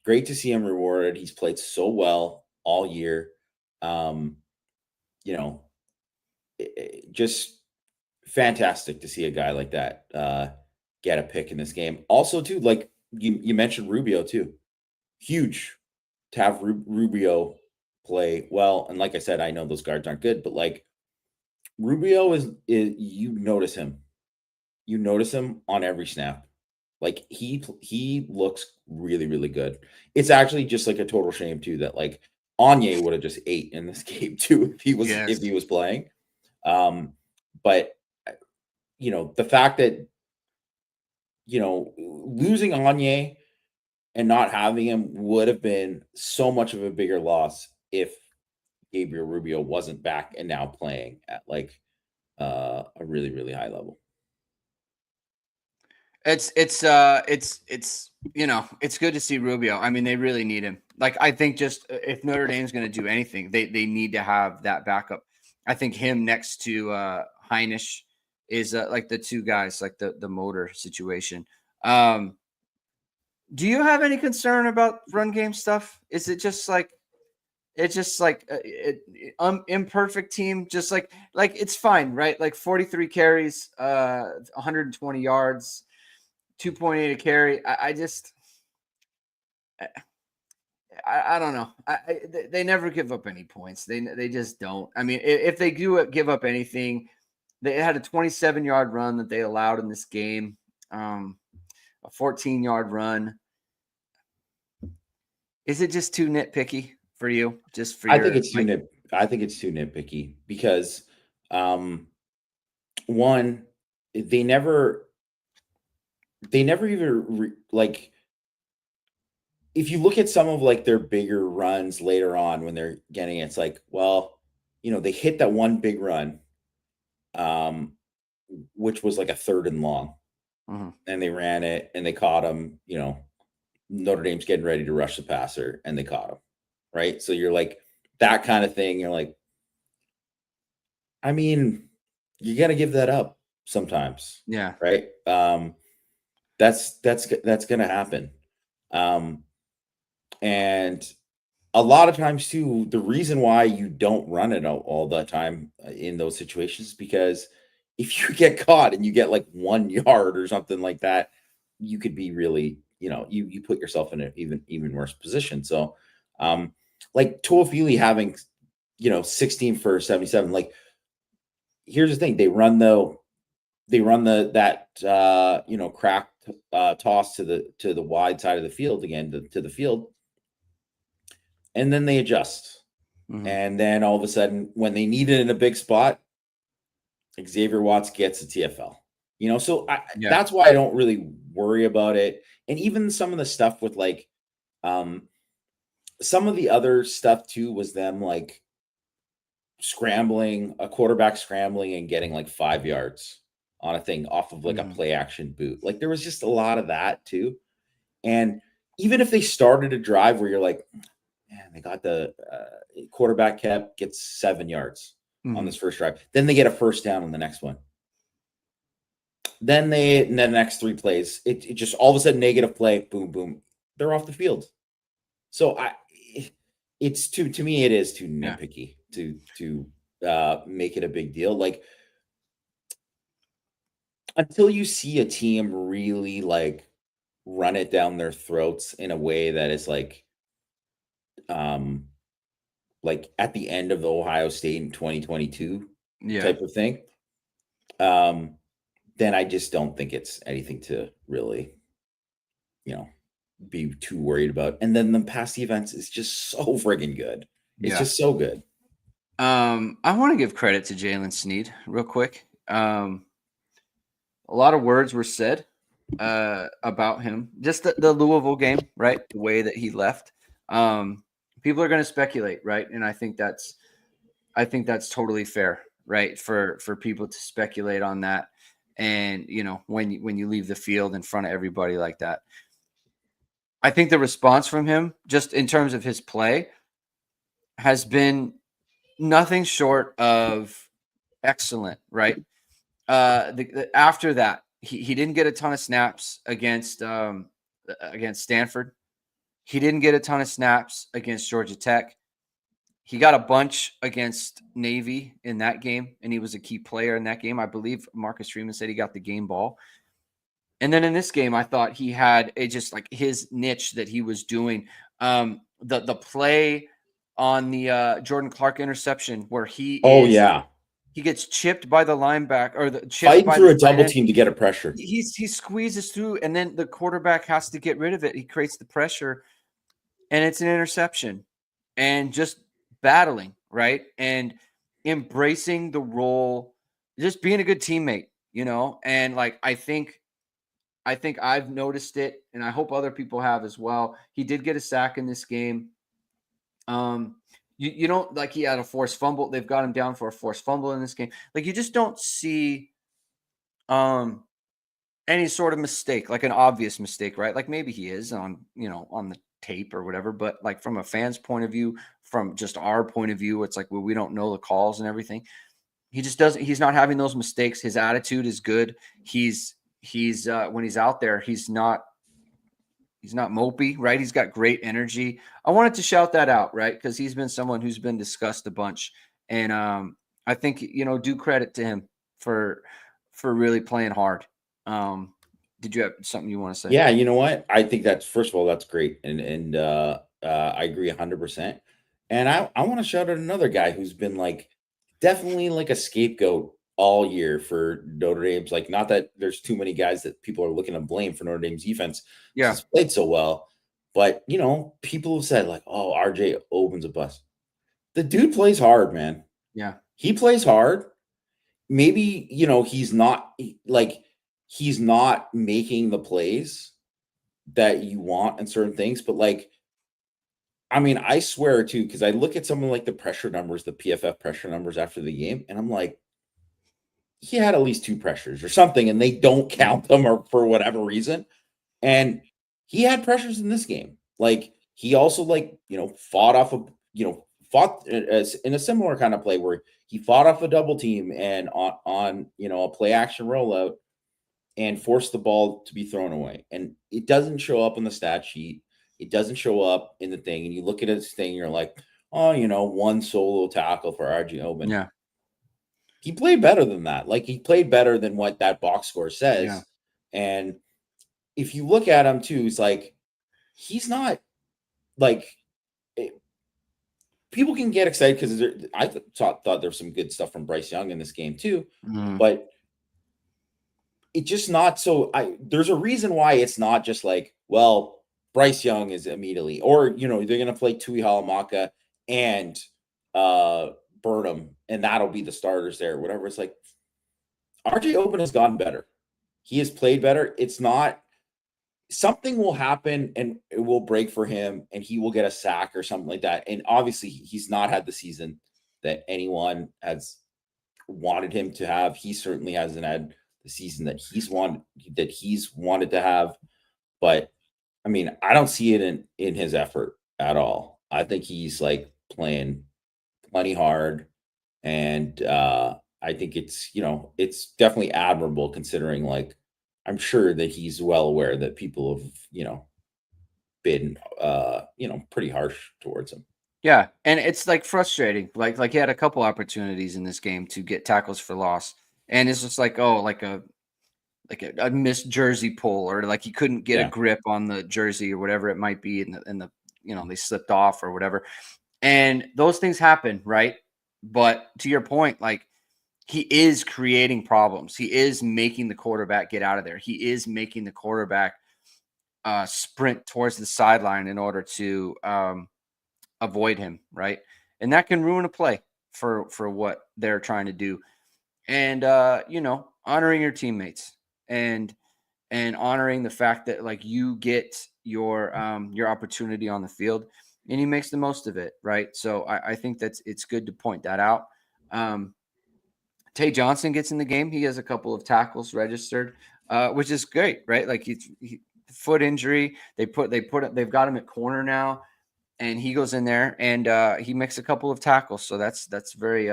Great to see him rewarded. He's played so well all year. You know, just fantastic to see a guy like that get a pick in this game. Also, too, like you mentioned Rubio too. Huge to have Rubio play well. And like I said, I know those guards aren't good, but, like, Rubio is you notice him. You notice him on every snap. Like, he looks really, really good. It's actually just, like, a total shame too that, like, Anye would have just ate in this game too if he was playing. But the fact that losing Anye and not having him would have been so much of a bigger loss if Gabriel Rubio wasn't back and now playing at, like, a really, really high level. It's it's good to see Rubio. I mean, they really need him. Like, I think just if Notre Dame's going to do anything, they need to have that backup. I think him next to Heinisch is like the two guys, like the motor situation. Do you have any concern about run game stuff? Is it just like imperfect team, just like it's fine, right? Like 43 carries, 120 yards, 2.8 a carry. I don't know. They never give up any points. They just don't. I mean, if they do give up anything, they had a 27-yard run that they allowed in this game, a 14-yard run. Is it just too nitpicky for you? Just for I think it's too nitpicky because, one, they never even like, if you look at some of, like, their bigger runs later on when they're getting it, it's like, well, they hit that one big run, which was like a 3rd and long, and they ran it and they caught him. Notre Dame's getting ready to rush the passer and they caught him, right? So you're like, that kind of thing. You're like, I mean, you got to give that up sometimes, Yeah. right? That's going to happen. And a lot of times too, the reason why you don't run it all the time in those situations is because if you get caught and you get like 1 yard or something like that, you could be really, you put yourself in an even worse position. So, like Toafili having, 16 for 77, like, here's the thing. They run that crack toss to the wide side of the field again, to the field, and then they adjust. Mhm. And then all of a sudden, when they need it in a big spot, Xavier Watts gets a TFL. So Yeah. that's why I don't really worry about it. And even some of the stuff with like, some of the other stuff too was them like a quarterback scrambling and getting like 5 yards on a thing off of like a Mhm. play action boot. Like there was just a lot of that too. And even if they started a drive where you're like, man, they got the quarterback gets 7 yards on this Mhm. first drive, then they get a first down on the next one. Then in the next 3 plays, it just all of a sudden negative play, boom, boom, they're off the field. So it's to me, it is too Yeah. nitpicky to make it a big deal. Like until you see a team really like run it down their throats in a way that is um like at the end of the Ohio State in 2022 Yeah. type of thing, um, then I just don't think it's anything to really, you know, be too worried about. And then the pass defense is just so friggin' good. It's Yeah. just so good. I want to give credit to Jalen Sneed real quick. A lot of words were said about him. Just the Louisville game, right? The way that he left. People are going to speculate, right? And I think that's totally fair, right? For people to speculate on that. And when you leave the field in front of everybody like that, I think the response from him, just in terms of his play, has been nothing short of excellent, right? After that, he didn't get a ton of snaps against Stanford. He didn't get a ton of snaps against Georgia Tech. He got a bunch against Navy in that game, and he was a key player in that game. I believe Marcus Freeman said he got the game ball. And then in this game, I thought he had just like his niche that he was doing. The play on the Jordan Clark interception where Oh yeah, he gets chipped by the linebacker or chipped fighting by through the a tight double end. team to get a pressure. He squeezes through, and then the quarterback has to get rid of it. He creates the pressure, and it's an interception. And just battling, right? And embracing the role, just being a good teammate, And like I think I've noticed it, and I hope other people have as well. He did get a sack in this game. Um, you don't like he had a forced fumble. They've got him down for a forced fumble in this game. Like you just don't see um any sort of mistake, like an obvious mistake, right? Like maybe he is on the tape or whatever, but like from a fan's point of view, from just our point of view, it's like well, we don't know the calls and everything. He just doesn't. He's not having those mistakes. His attitude is good. He's when he's out there, he's not mopey, right? He's got great energy. I wanted to shout that out, right? Because he's been someone who's been discussed a bunch, and I think do credit to him for really playing hard. Did you have something you want to say? Yeah, you know what? I think that's first of all, that's great, and I agree 100%. And I want to shout out another guy who's been like definitely like a scapegoat all year for Notre Dame's. Like, not that there's too many guys that people are looking to blame for Notre Dame's defense because Yeah, it's played so well, but people have said like, "Oh, RJ opens a bust." The dude plays hard, man. yeah, He plays hard. Maybe like he's not making the plays that you want and certain things, but like, I mean, I swear too, because I look at some of like the pressure numbers, the PFF pressure numbers after the game, and I'm like, he had at least 2 pressures or something, and they don't count them or for whatever reason. And he had pressures in this game. Like he also like fought off of fought as in a similar kind of play where he fought off a double team and on a play action rollout and force the ball to be thrown away. And it doesn't show up on the stat sheet. It doesn't show up in the thing. And you look at this thing, and you're like, oh, one solo tackle for RG Oben. yeah, He played better than that. Like he played better than what that box score yeah, says. And if you look at him too, it's like he's not like people can get excited because thought there's some good stuff from Bryce Young in this game too. mhm, But it's just not so. There's a reason why it's not just like, well, Bryce Young is immediately, or they're gonna play Tui Halamaka and Burnham, and that'll be the starters there, whatever. It's like RJ Open has gotten better. He has played better. It's not something will happen and it will break for him and he will get a sack or something like that. And obviously he's not had the season that anyone has wanted him to have. He certainly hasn't had the season that he's wanted to have. But I mean, I don't see it in his effort at all. I think he's like playing plenty hard. And I think it's definitely admirable considering, like, I'm sure that he's well aware that people have, been, pretty harsh towards him. Yeah, and it's like frustrating. Like he had a couple opportunities in this game to get tackles for loss, and it's just like, oh, like a missed jersey pull, or like he couldn't get a grip on the jersey or whatever it might be, and the they slipped off or whatever, and those things happen, right? But to your point, like, he is creating problems. He is making the quarterback get out of there. He is making the quarterback sprint towards the sideline in order to avoid him, right? And that can ruin a play for what they're trying to do. And honoring your teammates and honoring the fact that, like, you get your opportunity on the field and he makes the most of it, right? So I think it's good to point that out. Tay Johnson gets in the game. He has a couple of tackles registered, which is great, right? Like he foot injury. They've got him at corner now, and he goes in there and he makes a couple of tackles. So that's very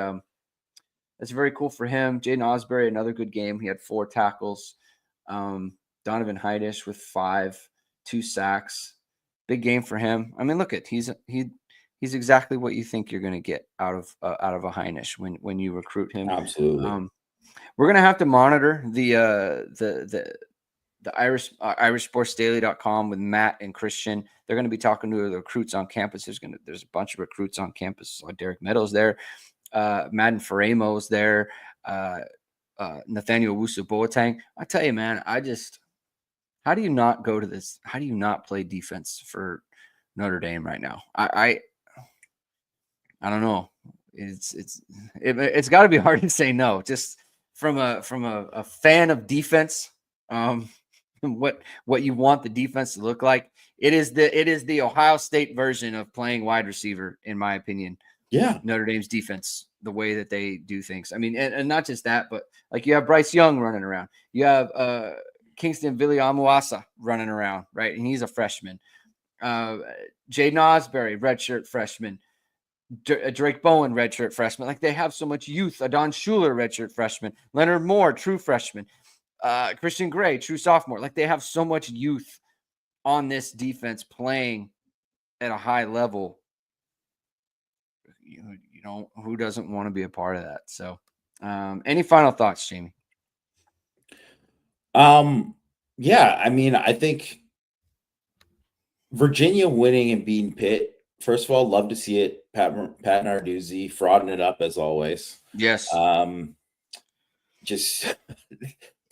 cool for him. Jaden Osbury, another good game. He had 4 tackles. Donovan Heidish with 5, 2 sacks. Big game for him. I mean, look at he's exactly what you think you're going to get out of a Heinisch when you recruit him. Absolutely. We're going to have to monitor the irishsportsdaily.com with Matt and Christian. They're going to be talking to the recruits on campus. There's a bunch of recruits on campus. Like Derek Meadows there, Madden Faramo's there, Nathaniel Wusu Boateng. I tell you, man, how do you not go to this? How do you not play defense for Notre Dame right now? I don't know. It's got to be hard to say no. Just from a fan of defense, what you want the defense to look like. It is the Ohio State version of playing wide receiver, in my opinion. Yeah, Notre Dame's defense, the way that they do things. I mean, and not just that, but like you have Bryce Young running around. You have Kingston Viliamuasa running around, right? And he's a freshman. Jaden Osbury, redshirt freshman. Drake Bowen, redshirt freshman. Like, they have so much youth. Adon Schuler, redshirt freshman. Leonard Moore, true freshman. Christian Gray, true sophomore. Like, they have so much youth on this defense playing at a high level. Who doesn't want to be a part of that? So, any final thoughts, Jamie? Yeah, I mean, I think Virginia winning and beating Pitt, first of all, love to see it. Pat Narduzzi frauding it up as always. Yes. Just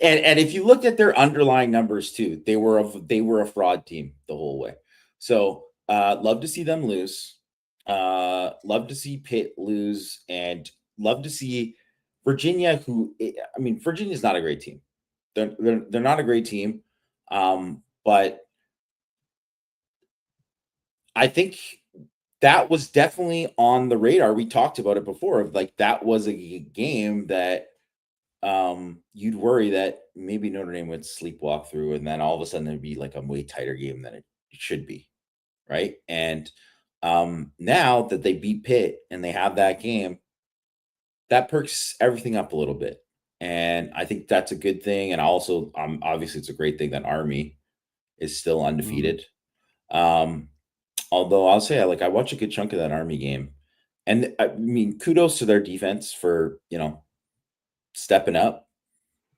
and if you looked at their underlying numbers too, they were a fraud team the whole way. So love to see them lose. Love to see Pitt lose, and love to see Virginia, Virginia's not a great team. They're not a great team. But I think that was definitely on the radar. We talked about it before. Like, that was a game that you'd worry that maybe Notre Dame would sleepwalk through, and then all of a sudden it'd be like a way tighter game than it should be, right? And now that they beat Pitt and they have that game, that perks everything up a little bit. And I think that's a good thing. And also, obviously, it's a great thing that Army is still undefeated. Although I'll say, I watched a good chunk of that Army game, and I mean, kudos to their defense for stepping up.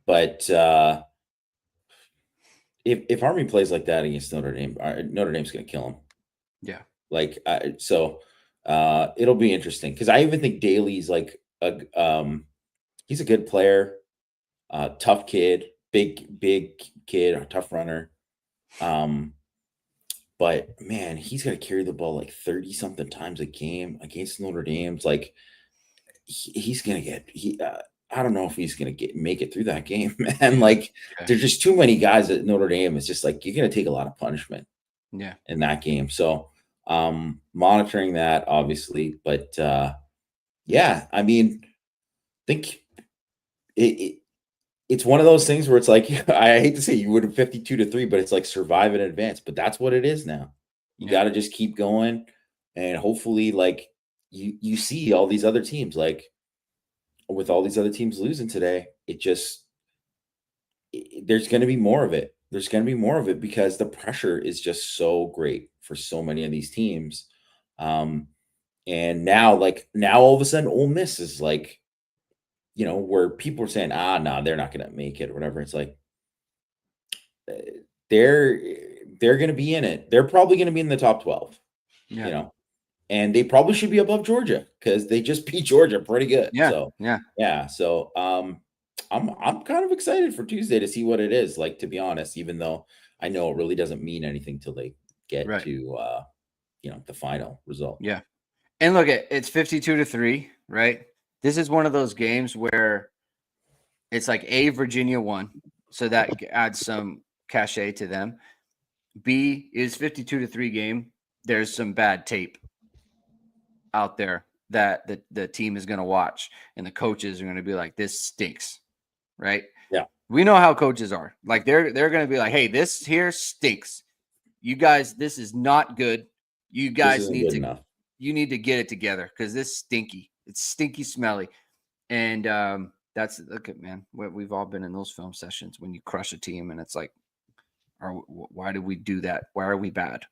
But if Army plays like that against Notre Dame, Notre Dame's going to kill them. Yeah. Like, so it'll be interesting, because I even think Daly's like he's a good player, tough kid. big kid, a tough runner. But man, he's got to carry the ball like 30 something times a game against Notre Dame's. Like he's gonna get I don't know if he's gonna make it through that game, man. Like there's just too many guys at Notre Dame. It's just like you're gonna take a lot of punishment in that game. So monitoring that obviously, but yeah, I mean, I think it's one of those things where it's like I hate to say you would have 52-3, but it's like survive in advance. But that's what it is now. You got to just keep going, and hopefully, like you see all these other teams, like with all these other teams losing today, there's going to be more of it. There's going to be more of it because the pressure is just so great for so many of these teams. And now all of a sudden, Ole Miss is like, where people are saying, no, they're not going to make it or whatever. It's like they're going to be in it. They're probably going to be in the top 12, and they probably should be above Georgia because they just beat Georgia pretty good. So I'm kind of excited for Tuesday to see what it is like, to be honest, even though I know it really doesn't mean anything till they get to, the final result. Yeah. And look, it's 52-3, right? This is one of those games where it's like Virginia won, so that adds some cachet to them. B is 52-3 game. There's some bad tape out there that the team is going to watch, and the coaches are going to be like, "This stinks," right? Yeah, we know how coaches are. Like they're going to be like, "Hey, this here stinks. You guys, this is not good. You guys need to." You need to get it together because this stinky. It's stinky, smelly. And look at, man, we've all been in those film sessions when you crush a team and it's like, why did we do that? Why are we bad?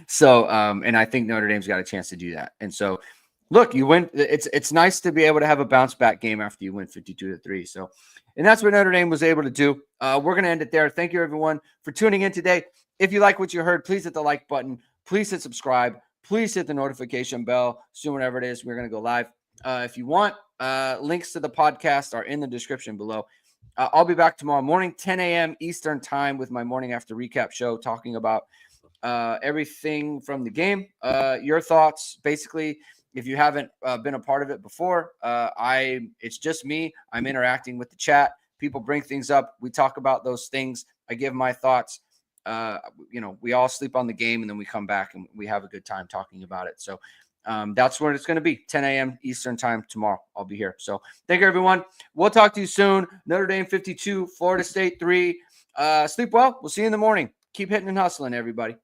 So, and I think Notre Dame's got a chance to do that. And so, look, you win. It's nice to be able to have a bounce back game after you win 52-3. So, and that's what Notre Dame was able to do. We're going to end it there. Thank you, everyone, for tuning in today. If you like what you heard, please hit the like button. Please hit subscribe. Please hit the notification bell. Soon, whenever it is, we're going to go live. If you want, links to the podcast are in the description below. I'll be back tomorrow morning, 10 a.m. Eastern time with my morning after recap show, talking about everything from the game. Your thoughts, basically, if you haven't been a part of it before, it's just me. I'm interacting with the chat. People bring things up. We talk about those things. I give my thoughts. We all sleep on the game and then we come back and we have a good time talking about it. So that's what it's going to be. 10 a.m. Eastern time tomorrow. I'll be here. So thank you, everyone. We'll talk to you soon. Notre Dame 52, Florida State 3. Sleep well. We'll see you in the morning. Keep hitting and hustling, everybody.